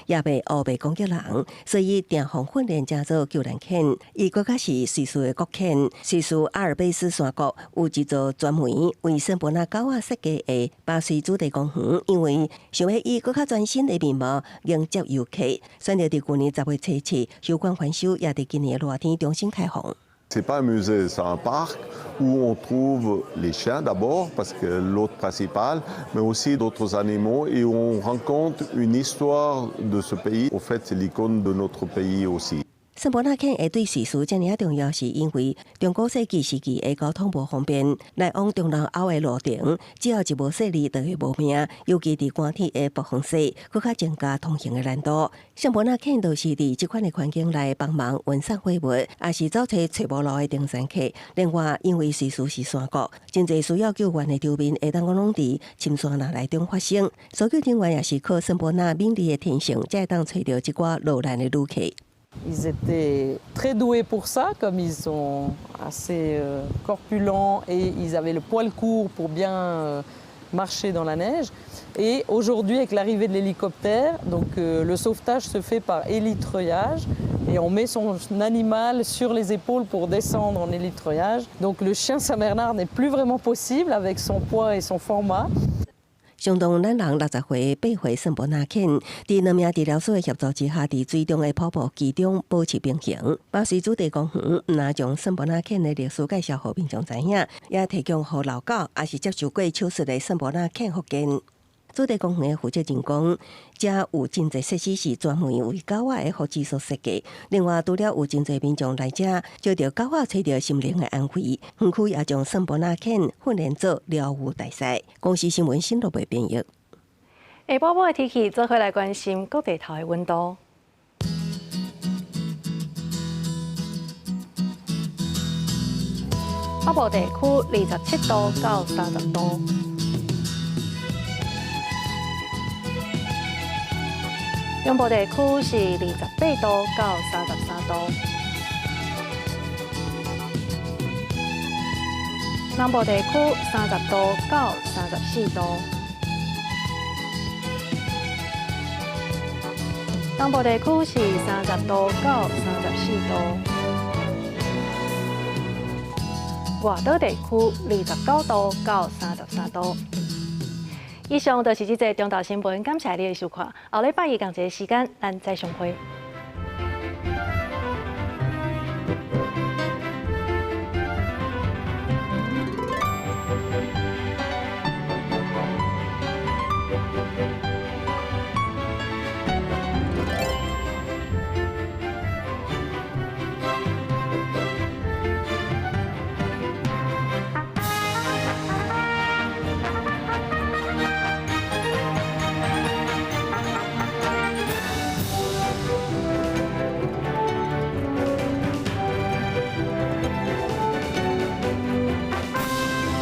也袂黑白攻击人，所以定方训练成做救人犬。伊国家是瑞士的国犬，瑞士阿尔卑斯山谷有一座专门为圣伯纳狗仔设计的巴西主题公园，因为想要以更较全新的面貌迎接游客，选择伫去年10月初7休馆翻修，也伫今年热天重新开放。C'est pas un musée, c'est un parc où on trouve les chiens d'abord, parce que l'hôte principal, mais aussi d'autres animaux, et où on rencontre une histoire de ce pays. Au fait, c'est l'icône de notre pays aussi. 圣伯纳肯会对叙述遮尔重要，是因为中古世纪时期的交通无方便，来往中南欧的路程，只要一无细里就会无命。尤其伫寒天的北方西，更较增加通行的难度。圣伯纳肯就是伫即款的环境内帮忙运送货物，也是走找无路的登山客。另外，因为叙述是山谷，真侪需要救援的场面会当讲拢伫深山内中发生。搜救人员也是靠圣伯纳敏锐的天性，才会当找到即寡落难的旅客。Ils étaient très doués pour ça, comme ils sont assez corpulents et ils avaient le poil court pour bien marcher dans la neige. Et aujourd'hui, avec l'arrivée de l'hélicoptère, donc le sauvetage se fait par élytreuillage et on met son animal sur les épaules pour descendre en élytreuillage. Donc le chien Saint-Bernard n'est plus vraiment possible avec son poids et son format. 相当咱人60岁8岁圣伯纳肯，伫2名治疗师的协助之下，伫水中的瀑布其中保持平衡。巴西主题公园若将圣伯纳肯的历史介绍互民众知影，也提供互老狗也是接受过手术的圣伯纳肯福建。主题公园的负责人讲，遮有真侪设施是专门为狗仔的福祉所设计。另外，除了有真侪民众来遮，就着狗仔找到心灵的安慰。园区也将圣伯纳肯训练做疗愈大赛。公司新闻新罗贝编译。下晡晡的天气，做伙来关心各地头的温度。北部地区27度到30度。中部地区是28度到33度，南部地区30度到34度，东部地区是30度到34度，外岛地区29度到33度。以上就是这则中岛新闻，感谢你的收看。后礼拜一同一个时间，咱再相会。